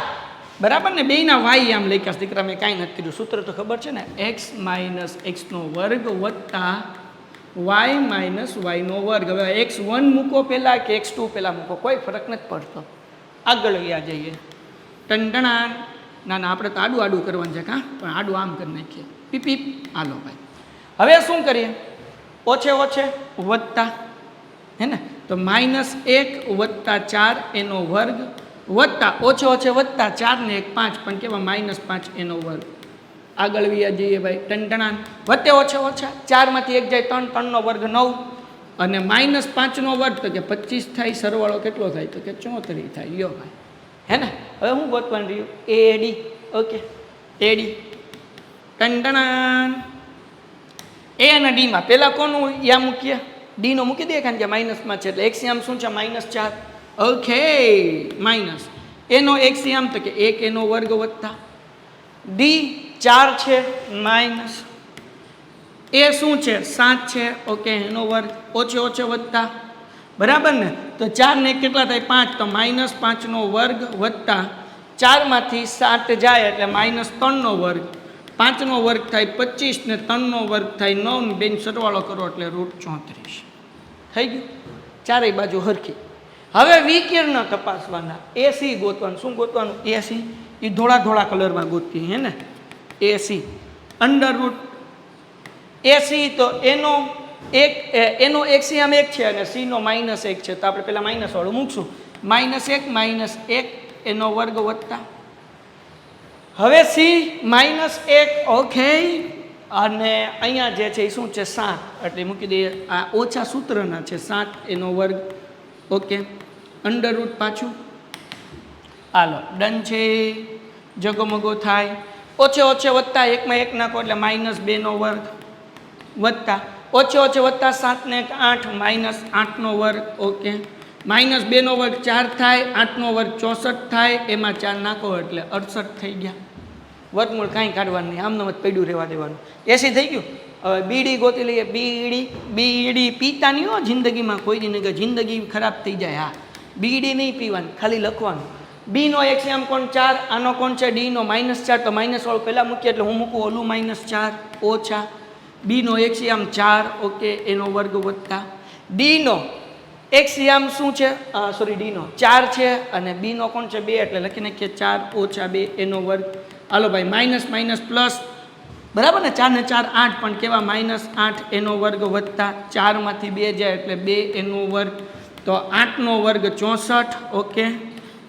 બરાબર ને? 2 ના y આમ લખ્યા દીકરા, મેં કાંઈ નથી કર્યું. સૂત્ર તો ખબર છે ને, x - x નો વર્ગ વત્તા y - y નો વર્ગ. હવે x1 મૂકો પહેલા કે x2 પહેલા મૂકો, કોઈ ફરક નથી પડતો. આગળ ગયા જઈએ. ટંટણા. ના ના આપણે તો આડું આડું કરવાનું છે, કાં? પણ આડું આમ કરી નાખીએ. પીપીપ. હાલો ભાઈ હવે શું કરીએ? ઓછે ઓછે વત્તા, હે ને? તો -1 વત્તા 4 એનો વર્ગ વત્તા ઓછે ઓછે વત્તા 4 ને 1 5, પણ કેવા -5 એનો વર્ગ. આગળ વ્યા જઈએ ભાઈ. ટંટણા. વત્તે ઓછે ઓછા 4 માંથી 1 જાય 3, 3 નો વર્ગ 9 અને -5 નો વર્ગ તો કે 25 થાય. સરવાળો કેટલો થાય? તો કે 34 થાય. લ્યો ભાઈ, હે ને? હવે હું ગોતવાનું રહ્યું AD, ઓકે. AD ટંટણા. A અને D માં પહેલા કોનું યા મૂકીએ? ડીનો મૂકી દઈએ કારણ કે માઇનસમાં છે એટલે એક્સિયામ શું છે -4. ઓકે માઇનસ એનો એક્સિયામ તો કે 1 એનો વર્ગ વત્તા ડી 4 છે માઇનસ એ શું છે 7 છે ઓકે એનો વર્ગ ઓછે ઓછે વત્તા બરાબર ને તો 4 ને કેટલા થાય 5 તો -5 નો વર્ગ વત્તા 4 માંથી 7 જાય એટલે -3 નો વર્ગ 5 નો વર્ગ થાય 25 ને 3 નો વર્ગ થાય 9 ને બેન સરવાળો કરો એટલે √34 થઈ ગયું ચારેય બાજુ હરખી. હવે વિકિરણ તપાસવાના એસી ગોતવાનું શું ગોતવાનું એસી એ ધોળા કલરમાં ગોતતી હે ને એસી √ એસી તો એનો એક્સિયામ 1 છે અને સી નો -1 છે તો આપણે પેલા માઇનસ વાળું મૂકશું -1 એનો વર્ગ વત્તા હવે સી -1 ઓકે અને અહીંયા જે છે એ શું છે 7 એટલે મૂકી દઈએ આ ઓછા સૂત્રના છે 7 એનો વર્ગ ઓકે √ પાછું હાલો ડન છે જગમગો થાય ઓછે ઓછે વત્તા 1 માં 1 નાખો એટલે -2 નો વર્ગ વત્તા ઓછે ઓછે વત્તા 7 ને 8 -8 નો વર્ગ ઓકે -2 નો વર્ગ 4 થાય 8 નો વર્ગ 64 થાય એમાં 4 નાખો એટલે 68 થઈ ગયા વર્ગમૂળ કાંઈ કાઢવાનું નહીં આમને જ પડ્યું રહેવા દેવાનું એસી થઈ ગયું. હવે બીડી ગોતી લઈએ બીડી પીતા નહીં હો જિંદગીમાં કોઈ દી નહીં જિંદગી ખરાબ થઈ જાય હા બીડી નહીં પીવાની ખાલી લખવાનું બીનો એક્સિયામ કોણ 4 આનો કોણ છે ડીનો -4 તો માઇનસ વાળું પહેલાં મૂકીએ એટલે હું મૂકું ઓલું -4 ઓછા બીનો એક્સિયામ 4 ઓકે એનો વર્ગ વત્તા ડીનો એક્સિયામ શું છે સોરી ડીનો 4 છે અને બીનો કોણ છે 2 એટલે લખી નાખીએ 4 ઓછા 2 એનો વર્ગ હાલો ભાઈ માઇનસ પ્લસ બરાબર ને 4 ને 4 8 પણ કેવા -8 એનો વર્ગ વત્તા 4 માંથી 2 જાય એટલે 2 એનો વર્ગ તો 8 નો વર્ગ 64 ઓકે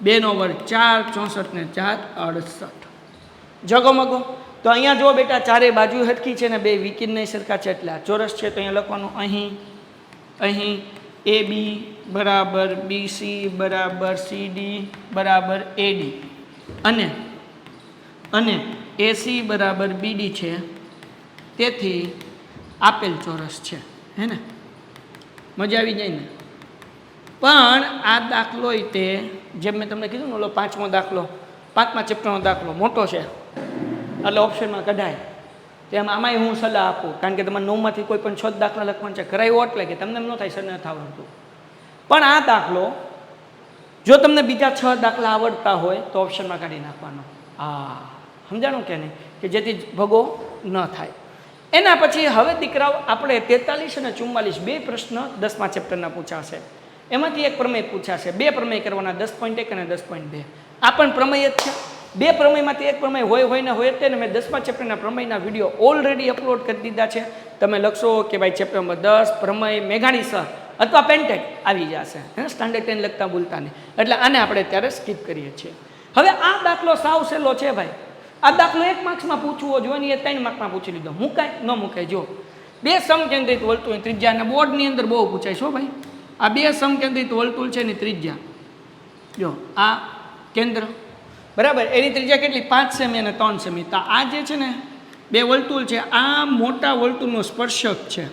2 નો વર્ગ 4 64 ને 4 68 જગમગો તો અહીંયા જો બેટા ચારે બાજુ હરખી છે ને બે વિકિરણ નહીં સરખા છે એટલે ચોરસ છે તો અહીંયા લખવાનું અહીં AB બરાબર BC બરાબર CD બરાબર AD અને AC બરાબર BD છે તેથી આપેલ ચોરસ છે હે ને મજા આવી જાય ને પણ આ દાખલો તે જેમ મેં તમને કીધું ને ઓલો 5મો દાખલો 5મા ચેપ્ટરનો દાખલો મોટો છે એટલે ઓપ્શનમાં કઢાય તેમ આમાંય હું સલાહ આપું કારણ કે તમારે 9માંથી કોઈ પણ 6 દાખલા લખવાનું છે કરાયો એટલે કે તમને એમ ન થાય સર નથી આવડતું પણ આ દાખલો જો તમને બીજા 6 દાખલા આવડતા હોય તો ઓપ્શનમાં કાઢી નાખવાનો સમજાણું કે નહીં કે જેથી ભગો ન થાય. એના પછી હવે દીકરાઓ આપણે 43 અને 44 બે પ્રશ્ન 10મા ચેપ્ટરના પૂછાશે એમાંથી એક પ્રમેય પૂછાશે બે પ્રમેય કરવાના 10.1 અને 10.2 આ પણ પ્રમેય જ છે બે પ્રમેયમાંથી એક પ્રમેય હોય ને હોય તે ને મેં 10મા ચેપ્ટરના પ્રમેયના વિડીયો ઓલરેડી અપલોડ કરી દીધા છે તમે લખશો કે ભાઈ ચેપ્ટર નંબર 10 પ્રમેય મેઘાણી સર અથવા પેન્ટેક આવી જશે સ્ટાન્ડર્ડ 10 લખતા ભૂલતા નહીં એટલે આને આપણે અત્યારે સ્કીપ કરીએ છીએ. હવે આ દાખલો સાવ સહેલો છે ભાઈ આ દાખલો 1 માર્ક્સમાં પૂછવો જોઈએ ને એ 3 માર્કમાં પૂછી લીધો મુકાય ન મુકાય જો બે સમકેન્દ્રિત વર્તુળ ત્રિજ્યાના બોર્ડની અંદર બહુ પૂછાય છો ભાઈ આ બે સમકેન્દ્રિત વર્તુળ છે ને ત્રિજ્યા જો આ કેન્દ્ર બરાબર એની ત્રિજ્યા કેટલી 5 સેમી અને 3 સેમી તો આ જે છે ને બે વર્તુળ છે આ મોટા વર્તુળનો સ્પર્શક છે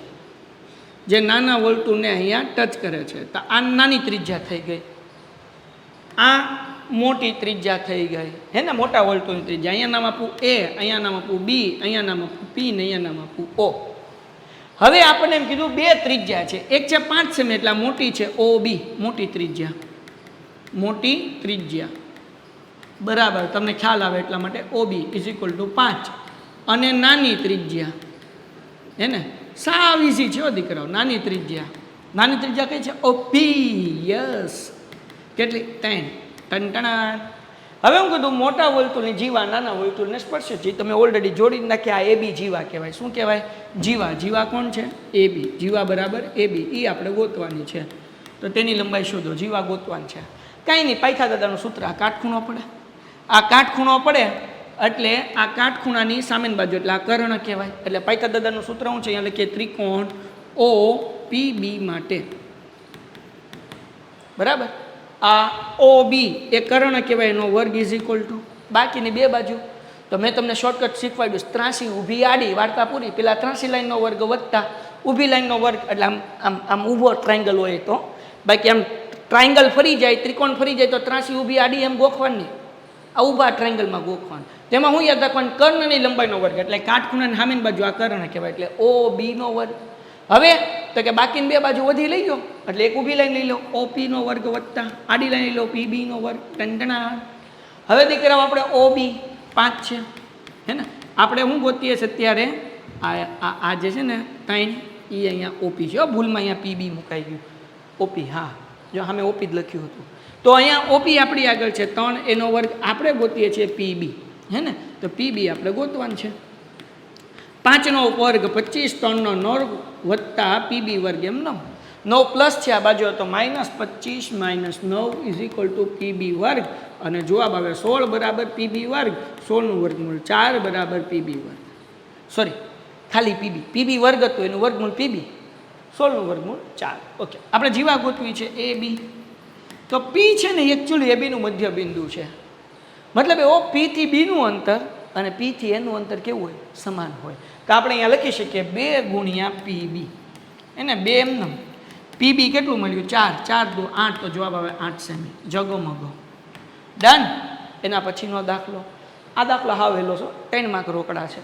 જે નાના વર્તુળને અહીંયા ટચ કરે છે તો આ નાની ત્રિજ્યા થઈ ગઈ આ મોટી ત્રિજ્યા થઈ ગઈ હે ને મોટા વર્તુળની ત્રિજ્યા અહીંયા નામ આપું A અહીંયા નામ આપું B અહીંયા નામ આપું P ને અહીંયા નામ આપું O. હવે આપણને એમ કીધું બે ત્રિજ્યા છે એક છે 5 સેમી એટલે મોટી છે OB મોટી ત્રિજ્યા બરાબર તમને ખ્યાલ આવે એટલા માટે OB = 5 અને નાની ત્રિજ્યા હે ને સાવ ઈઝી છે દીકરાઓ નાની ત્રિજ્યા કઈ છે OP યસ કેટલી 3 ટનટણા. હવે હું કીધું મોટા વર્તુળની જીવા નાના વર્તુળને સ્પર્શે છે તમે ઓલરેડી જોડી નાખ્યા AB જીવા કહેવાય શું કહેવાય જીવા કોણ છે AB જીવા બરાબર AB એ આપણે ગોતવાની છે તો તેની લંબાઈ શોધો જીવા ગોતવાની છે કાંઈ નહીં પાયથા દાદાનું સૂત્ર આ કાટખૂણો પડે એટલે આ કાટખૂણાની સામેની બાજુ એટલે આ કર્ણ કહેવાય એટલે પાયથા દાદાનું સૂત્ર શું છે અહીંયા લખીએ ત્રિકોણ OPB માટે બરાબર આ OB એ કર્ણ કહેવાય એનો વર્ગ = બાકીની બે બાજુ તો મેં તમને શોર્ટકટ શીખવાડ્યું 83 ઊભી આડી વાર્તા પૂરી પેલા 83 લાઈનનો વર્ગ વત્તા ઊભી લાઈનનો વર્ગ એટલે આમ આમ આમ ઊભો ટ્રાયંગલ હોય તો, બાકી આમ ટ્રાયંગલ ફરી જાય, ત્રિકોણ ફરી જાય તો ત્રાસી ઊભી આડી એમ ગોખવાની, આ ઊભા ટ્રાયંગલમાં ગોખવાનું. તેમાં હું યાદ રાખવાનું, કર્ણની લંબાઈનો વર્ગ એટલે કાટખૂણાની સામેની બાજુ આ કર્ણ કહેવાય, એટલે ઓ બીનો વર્ગ. હવે તો કે બાકીની બે બાજુ વધી લઈ લો એટલે એક ઊભી લાઈન લઈ લો, OP નો વર્ગ વત્તા આડી લાઈન લઈ લો PB નો વર્ગ, ટંટણા. હવે દીકરાઓ આપણે OB 5 છે, હે ને? આપણે શું ગોતીએ છીએ અત્યારે, આ જે છે ને 3 એ અહીંયા OP છે. ભૂલમાં અહીંયા PB મુકાઈ ગયું, OP. હા, જો સામે OP જ લખ્યું હતું. તો અહીંયા OP આપણી આગળ છે 3, એનો વર્ગ આપણે ગોતીએ છીએ PB, હે ને? તો PB આપણે ગોતવાનું છે. 5 નો વર્ગ 25, 3 નો વર્ગ વત્તા PB વર્ગ, એમ 9. 9 પ્લસ છે આ બાજુ તો -25 - 9 ઇઝ ઇક્વલ ટુ PB વર્ગ, અને જવાબ આવે 16 બરાબર PB વર્ગ. 16 નું વર્ગમૂળ 4 બરાબર PB વર્ગ. સોરી, ખાલી PB વર્ગ હતું એનું વર્ગમૂળ PB, 16 નું વર્ગમૂળ 4. ઓકે, આપણે જીવા ગોતવી છે AB. તો P છે ને એકચ્યુઅલી AB નું મધ્ય બિંદુ છે, મતલબ એવો P થી B નું અંતર અને P થી N નું અંતર કેવું હોય? સમાન હોય. તો આપણે અહીંયા લખી શકીએ 2 ગુણ્યા PB, એને 2 એમને. PB કેટલું મળ્યું? 4, 4 દુ 8, તો જવાબ આવે 8 સેમી. જગોમગો. ડન. એના પછીનો દાખલો, આ દાખલો હાવ વહેલો છો, 3 માર્ક રોકડા છે.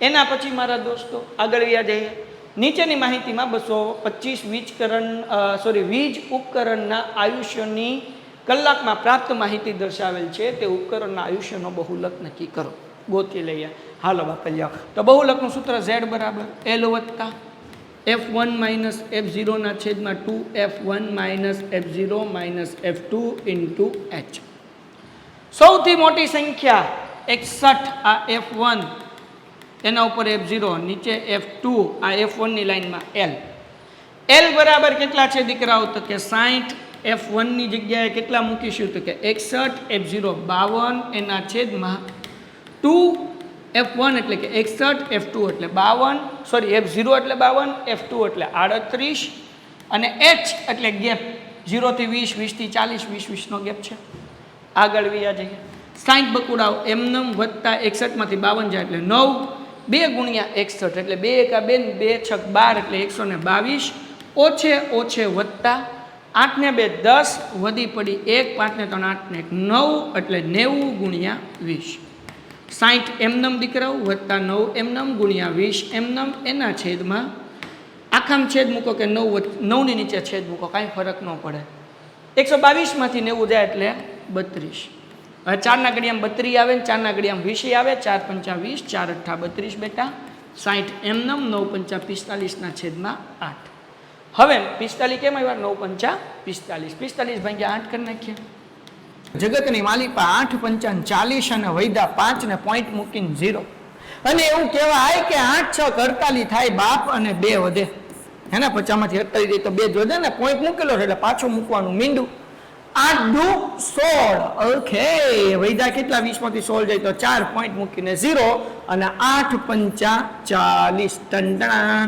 એના પછી મારા દોસ્તો આગળ વ્યા જઈએ. નીચેની માહિતીમાં 225 વીજ ઉપકરણના આયુષ્યની કલાકમાં પ્રાપ્ત માહિતી દર્શાવેલ છે. તે ઉપકરણના આયુષ્યનો બહુલક નક્કી કરો. ગોતી લઈએ. હાલો બાપા જાઓ. તો બહુલકનું સૂત્ર Z બરાબર L વત્તા F1 - F0 ના છેદમાં 2F1 - F0 - F2 into H. સૌથી મોટી સંખ્યા 61, આ F1, એના ઉપર F0, નીચે F2, આ F1 ની લાઈનમાં L. L બરાબર કેટલા છે દીકરાઓ? તો કે 60. F1 ની જગ્યાએ કેટલા મૂકીશું? તો કે 61, F0 52, એના છેદમાં 2F1 એટલે કે 61, F2 એટલે 52, સોરી F0 એટલે 52, F2 એટલે 38, અને H એટલે ગેપ 0 થી 20, 20 થી 40, 20 20 નો ગેપ છે. આગળ વ્યા જઈએ. 60 બકુડાઓ એમનમ વત્તા 61 માંથી 52 જાય એટલે 9, 2 ગુણ્યા 61 એટલે 2 એકા 2, 2 છક 12 એટલે 122, ઓછે ઓછે વત્તા 8 ને 2 10, વધી પડી 1, 5 ને 3 8 ને 1 9 એટલે 90 ગુણ્યા 20. 60 એમનમ દીકરાઓ વત્તા 9 એમનમ ગુણ્યા 20 એમનમ, એના છેદમાં આખામ છેદ મૂકો કે 9 ની નીચે છેદ મૂકો, કાંઈ ફરક ન પડે. 122 માંથી 90 જાય એટલે 32. હવે 4 ના ઘડિયામાં 32 આવે ને 4 ના ઘડિયામાં 20 આવે. 4 5 20, 4 8 32 બેટા. 60 એમનમ, 9 5 45 ના છેદમાં 8. હવે 45 કેમ આવ્યા? 9 5 45, 45 ભાગ્યા 8 કરી નાખીએ. જગતની માલિપા 8 5 40 અને વૈદા 5 ને પોઈન્ટ મૂકીને 0. અને એવું કહેવાય કે 8 6 48 થાય બાપ, અને 2 વધે, હે ને? 50 માંથી 48 જાય તો 2 જ વધે ને, પોઈન્ટ મૂકેલો એટલે પાછું મૂકવાનું મીંડું. 8 દુ 16. ઓકે, વૈદા કેટલા? 20 માંથી 16 જાય તો 4, પોઈન્ટ મૂકીને 0, અને 8 5 40. ટંટણા.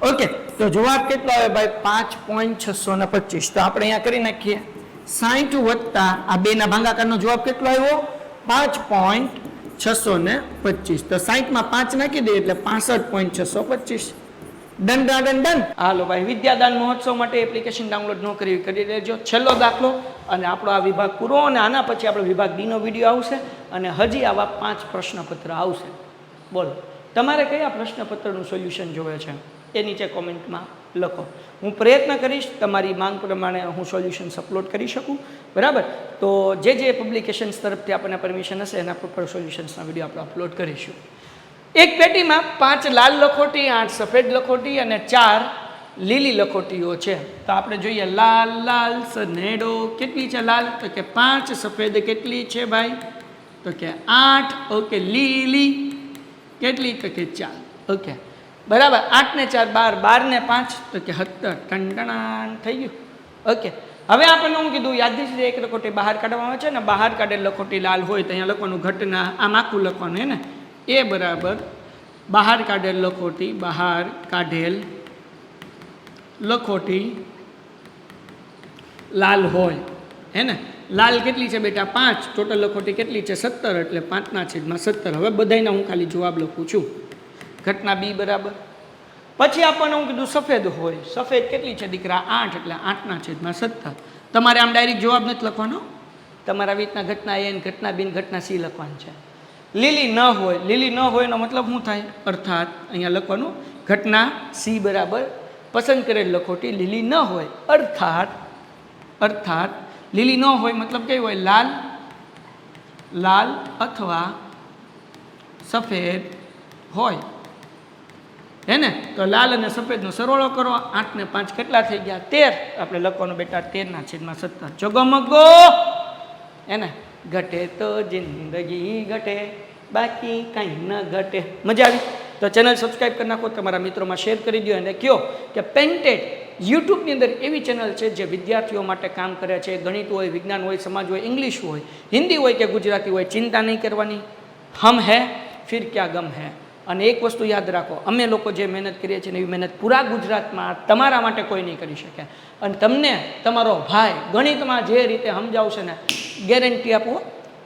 ઓકે, તો જવાબ કેટલો આવે ભાઈ? 5.625. તો આપણે અહીંયા કરી નાખીએ 60 વત્તા આ 2 ના ભાગાકારનો જવાબ કેટલો આવ્યો? 5.625. તો 60 માં 5 નાખી દઈએ એટલે 65.625. Done done done. હાલો ભાઈ, વિદ્યાદાન મહોત્સવ માટે એપ્લિકેશન ડાઉનલોડ ન કરી લેજો. છેલ્લો દાખલો અને આપણો આ વિભાગ પૂરો, અને આના પછી આપણો વિભાગ ડીનો વિડીયો આવશે, અને હજી આવા 5 પ્રશ્નપત્ર આવશે. બોલો, તમારે કયા પ્રશ્નપત્રનું સોલ્યુશન જોવે છે એ નીચે કોમેન્ટમાં લખો. હું પ્રયત્ન કરીશ તમારી માંગ પ્રમાણે હું સોલ્યુશન્સ અપલોડ કરી શકું, બરાબર? તો જે પબ્લિકેશન્સ તરફથી આપણને પરમિશન હશે એના પર સોલ્યુશન્સના વિડીયો આપણે અપલોડ કરીશું. એક પેટીમાં 5 લાલ લખોટી, 8 સફેદ લખોટી અને 4 લીલી લખોટીઓ છે. તો આપણે જોઈએ લાલ લાલ સનેડો કેટલી છે લાલ? તો કે 5. સફેદ કેટલી છે ભાઈ? તો કે 8. ઓકે, લીલી કેટલી? તો કે 4. ઓકે, બરાબર. 8 ને 4 12, 12 ને 5 તો કે 17. ટંટણાન થઈ ગયું. ઓકે, હવે આપણને હું કીધું યાદથી એક લખોટી બહાર કાઢવામાં આવે છે ને, બહાર કાઢેલ લખોટી લાલ હોય તો અહીંયા લખવાનું ઘટના, આમ આખું લખવાનું, હે ને? એ બરાબર બહાર કાઢેલ લખોટી, બહાર કાઢેલ લખોટી લાલ હોય, હે ને? લાલ કેટલી છે બેટા? 5. ટોટલ લખોટી કેટલી છે? 17, એટલે 5 ના છેદમાં 17. હવે બધાયના હું ખાલી જવાબ લખું છું. ઘટના બી બરાબર પછી આપણને હું કીધું સફેદ હોય. સફેદ કેટલી છે દીકરા? 8, એટલે 8/17. તમારે આમ ડાયરેક્ટ જવાબ નથી લખવાનો, તમારે આવી રીતના ઘટના એ, ઘટના બી, ઘટના સી લખવાનું છે. લીલી ન હોય, લીલી ન હોય એનો મતલબ શું થાય? અર્થાત અહીંયા લખવાનું ઘટના સી બરાબર પસંદ કરેલ લખોટી લીલી ન હોય, અર્થાત લીલી ન હોય મતલબ કેવી હોય? લાલ અથવા સફેદ હોય, હે ને? તો લાલ અને સફેદનો સરવાળો કરો, 8 ને 5 કેટલા થઈ ગયા? 13. આપણે લખવાનું બેટા 13/17. જગમગો, હે ને? ઘટે તો જિંદગી ઘટે, બાકી કંઈ ન ઘટે. મજા આવી? તો ચેનલ સબસ્ક્રાઈબ કરી નાખો, તમારા મિત્રોમાં શેર કરી દો અને કહો કે પેન્ટેડ યુટ્યુબની અંદર એવી ચેનલ છે જે વિદ્યાર્થીઓ માટે કામ કરે છે. ગણિત હોય, વિજ્ઞાન હોય, સમાજ હોય, ઇંગ્લિશ હોય, હિન્દી હોય કે ગુજરાતી હોય, ચિંતા નહીં કરવાની. હમ હે ફિર ક્યા ગમ હે. અને એક વસ્તુ યાદ રાખો, અમે લોકો જે મહેનત કરીએ છીએ એવી મહેનત પૂરા ગુજરાતમાં તમારા માટે કોઈ નહીં કરી શકે. અને તમને તમારો ભાઈ ગણિતમાં જે રીતે સમજાવશે ને, ગેરંટી આપો,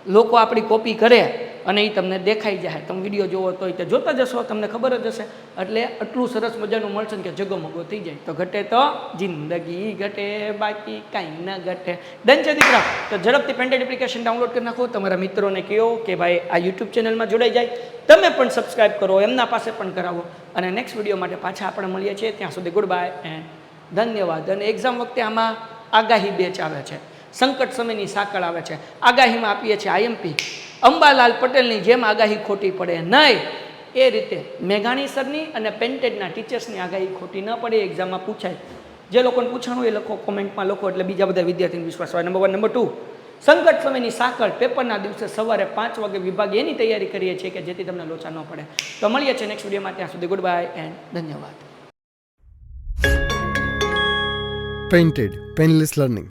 લોકો આપણી કોપી કરે અને એ તમને દેખાઈ જાય. તમે વિડીયો જોવો તો તે જોતા જશો, તમને ખબર જ હશે. એટલે આટલું સરસ મજાનું મળશે ને કે જગમગો થઈ જાય. તો ઘટે તો જિંદગી ઘટે, બાકી કાંઈ ન ઘટે. ડન છે દીકરા? તો ઝડપથી પેન્ટેડ એપ્લિકેશન ડાઉનલોડ કરી નાખો, તમારા મિત્રોને કહો કે ભાઈ આ યુટ્યુબ ચેનલમાં જોડાઈ જાય. તમે પણ સબસ્ક્રાઈબ કરો, એમના પાસે પણ કરાવો. અને નેક્સ્ટ વિડીયો માટે પાછા આપણે મળીએ છીએ. ત્યાં સુધી ગુડ બાય એન્ડ ધન્યવાદ. અને એક્ઝામ વખતે આમાં આગાહી બેચ આવે છે, સંકટ સમયની સાંકળ આવે છે. આગાહીમાં આપીએ છીએ આઈએમપી. અંબાલાલ પટેલની જેમ આગાહી ખોટી પડે નહીં, એ રીતે મેઘાણી સરની અને પેન્ટેડના ટીચર્સની આગાહી ખોટી ન પડે, એક્ઝામમાં પૂછાય. જે લોકોને પૂછાણું એ લખો, કોમેન્ટમાં લખો, એટલે બીજા બધા વિદ્યાર્થીને વિશ્વાસ હોય. નંબર 1. નંબર 2, સંકટ સમયની સાંકળ પેપરના દિવસે સવારે 5 વાગે વિભાગ એની તૈયારી કરીએ છીએ કે જેથી તમને લોચા ન પડે. તો મળીએ છીએ નેક્સ્ટ વિડીયોમાં. ત્યાં સુધી ગુડ બાય એન્ડ ધન્યવાદ. Painted Painless Learning.